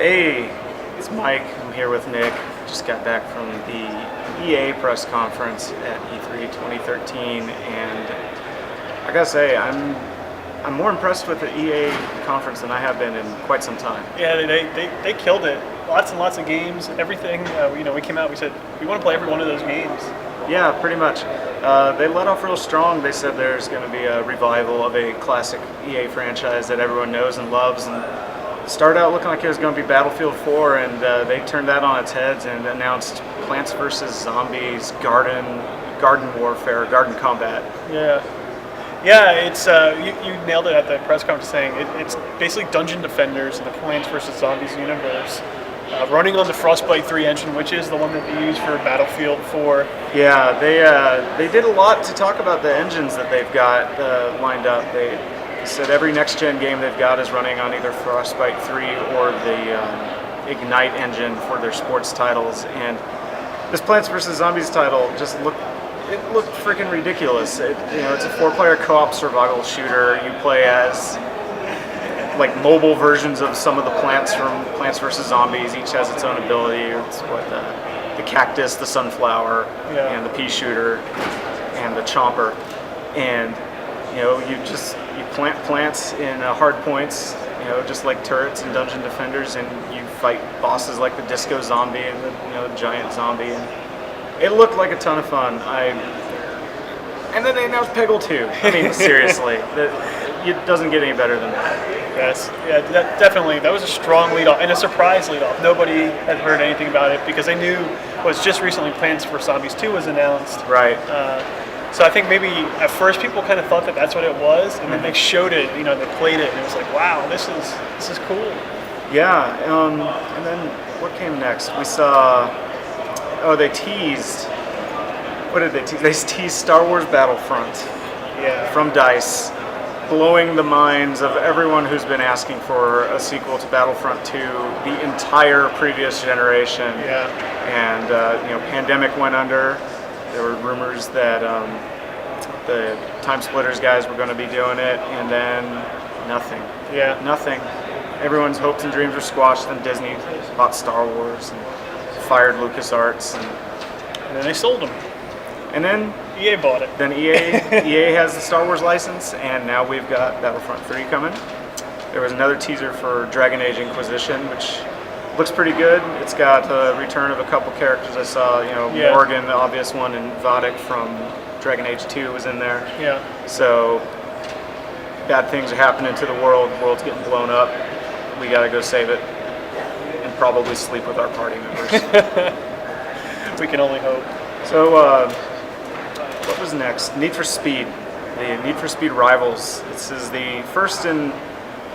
Hey, it's Mike. I'm here with Nick. Just got back from the EA press conference at E3 2013, and I gotta say, I'm more impressed with the EA conference than I have been in quite some time. Yeah, they killed it. Lots and lots of games, everything. We came out, we said, we want to play every one of those games. Yeah, pretty much. They let off real strong. They said there's going to be a revival of a classic EA franchise that everyone knows and loves, and started out looking like it was going to be Battlefield 4, and they turned that on its heads and announced Plants vs. Zombies, garden warfare, garden combat. Yeah, it's you nailed it at the press conference saying it's basically Dungeon Defenders in the Plants vs. Zombies universe, running on the Frostbite 3 engine, which is the one that they use for Battlefield 4. Yeah, they did a lot to talk about the engines that they've got lined up. They said every next-gen game they've got is running on either Frostbite 3 or the Ignite engine for their sports titles. And this Plants vs. Zombies title just looked freaking ridiculous. It's a 4-player co-op survival shooter. You play as like mobile versions of some of the plants from Plants vs. Zombies. Each has its own ability. It's the cactus, the sunflower, and the pea shooter, and the chomper. And you plant plants in hard points, just like turrets and Dungeon Defenders, and you fight bosses like the Disco Zombie and the Giant Zombie. And it looked like a ton of fun. And then they announced Peggle 2. I mean, seriously, it doesn't get any better than that. Yes, yeah, definitely. That was a strong lead off and a surprise lead off. Nobody had heard anything about it because they knew was just recently Plants vs. Zombies 2 was announced. Right. So I think maybe at first people kind of thought that that's what it was, and then they showed it. They played it, and it was like, wow, this is cool. Yeah. And then what came next? We saw. Oh, they teased. What did they tease? They teased Star Wars Battlefront. Yeah. From DICE, blowing the minds of everyone who's been asking for a sequel to Battlefront 2 the entire previous generation. Yeah. And pandemic went under. There were rumors that the Time Splitters guys were going to be doing it, and then nothing. Yeah. Nothing. Everyone's hopes and dreams were squashed. Then Disney bought Star Wars and fired LucasArts, and then they sold them. And then EA bought it. Then EA has the Star Wars license, and now we've got Battlefront 3 coming. There was another teaser for Dragon Age Inquisition, which looks pretty good. It's got a return of a couple characters I saw. Morgan, the obvious one, and Vodek from Dragon Age 2 was in there. Yeah. So bad things are happening to the world. The world's getting blown up. We got to go save it, and probably sleep with our party members. We can only hope. So. What was next? Need for Speed. The Need for Speed Rivals. This is the first in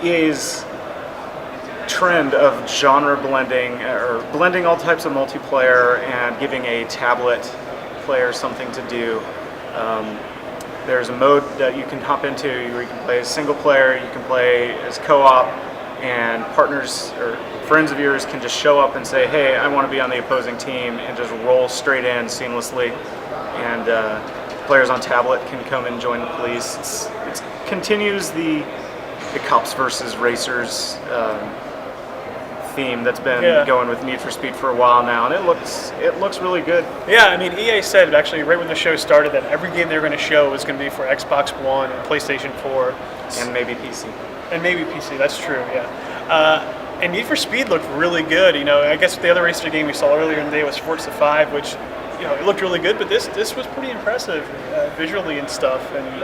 EA's trend of genre blending, or blending all types of multiplayer and giving a tablet player something to do. There's a mode that you can hop into where you can play as single player, you can play as co-op, and partners or friends of yours can just show up and say, hey, I want to be on the opposing team, and just roll straight in seamlessly. And players on tablet can come and join the police. It continues the cops versus racers theme that's been going with Need for Speed for a while now, and it looks really good. Yeah, I mean, EA said actually right when the show started that every game they were going to show was going to be for Xbox One and PlayStation 4. And maybe PC. That's true, yeah. And Need for Speed looked really good. I guess the other racer game we saw earlier in the day was Forza 5, which it looked really good, but this was pretty impressive visually and stuff. And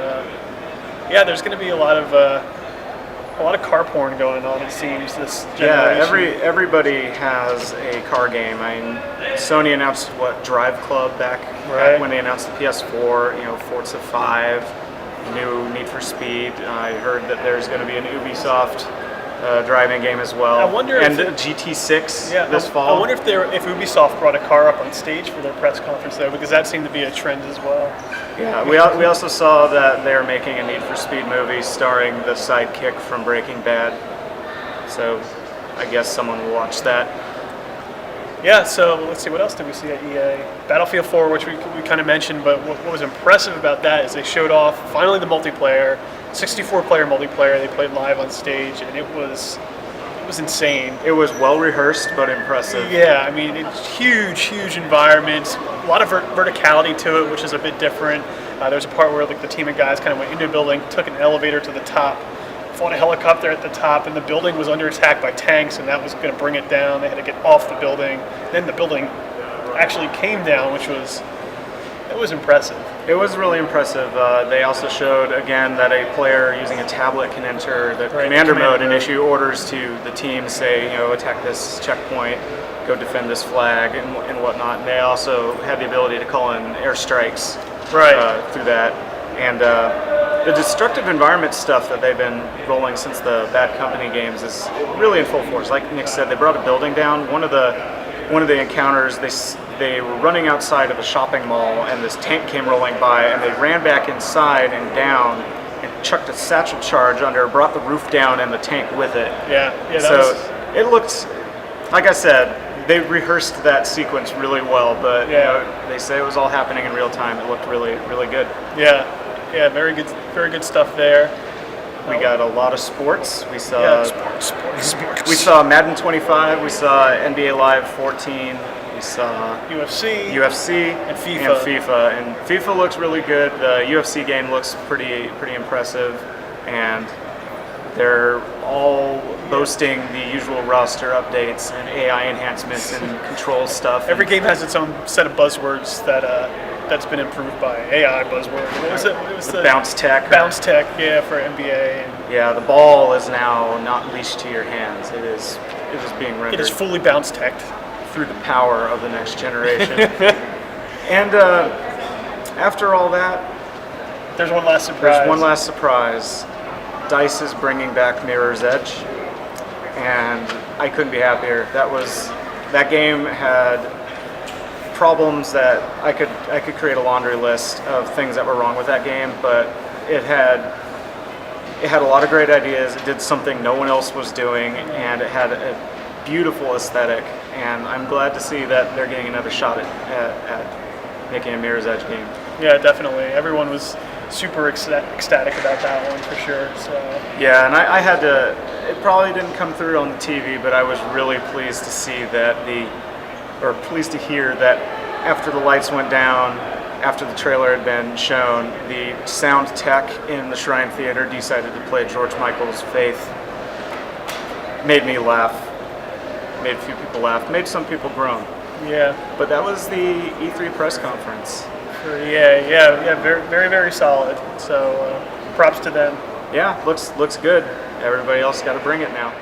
there's going to be a lot of car porn going on, it seems, this generation. Yeah, everybody has a car game. I mean, Sony announced Drive Club back when they announced the PS4. Forza 5, new Need for Speed. I heard that there's going to be an Ubisoft driving game as well. I wonder if GT6 this fall. I wonder if Ubisoft brought a car up on stage for their press conference though, because that seemed to be a trend as well. Yeah, we also saw that they're making a Need for Speed movie starring the sidekick from Breaking Bad. So I guess someone will watch that. Yeah, so let's see, what else did we see at EA? Battlefield 4, which we kind of mentioned, but what was impressive about that is they showed off finally the multiplayer, 64-player multiplayer. They played live on stage, and it was was insane. It was well rehearsed but impressive. Yeah, I mean, it's huge environments, a lot of verticality to it, which is a bit different. There was a part where like the team of guys kind of went into a building, took an elevator to the top, flew a helicopter at the top, and the building was under attack by tanks, and that was going to bring it down. They had to get off the building. Then the building actually came down, which was impressive. It was really impressive. They also showed again that a player using a tablet can enter the commander mode and issue orders to the team, say, attack this checkpoint, go defend this flag, and whatnot. And they also had the ability to call in airstrikes through that. And the destructive environment stuff that they've been rolling since the Bad Company games is really in full force. Like Nick said, they brought a building down. One of the encounters, they were running outside of a shopping mall, and this tank came rolling by, and they ran back inside and down and chucked a satchel charge under, brought the roof down and the tank with it. Yeah. It looked, like I said, they rehearsed that sequence really well, but they say it was all happening in real time. It looked really good. Yeah, very good stuff there. We got a lot of sports. We saw sports. We saw Madden 25. We saw NBA Live 14. We saw UFC and FIFA. And FIFA looks really good. The UFC game looks pretty impressive, and they're all boasting the usual roster updates and AI enhancements and control stuff. Every game has its own set of buzzwords that's been improved by AI buzzword. What was it? It was the bounce tech. Bounce tech, for NBA. Yeah, the ball is now not leashed to your hands. It is being rendered. It is fully bounce teched through the power of the next generation. And after all that, there's one last surprise. DICE is bringing back Mirror's Edge, and I couldn't be happier. That game had problems that I could create a laundry list of things that were wrong with that game, but it had a lot of great ideas. It did something no one else was doing, and it had a beautiful aesthetic, and I'm glad to see that they're getting another shot at making a Mirror's Edge game. Yeah, definitely. Everyone was super ecstatic about that one for sure. So yeah, and I had to. It probably didn't come through on the TV, but I was really pleased to see pleased to hear that after the lights went down, after the trailer had been shown, the sound tech in the Shrine Theater decided to play George Michael's Faith. Made me laugh. Made a few people laugh. Made some people groan. Yeah. But that was the E3 press conference. Yeah. Very solid. So props to them. Yeah, looks good. Everybody else got to bring it now.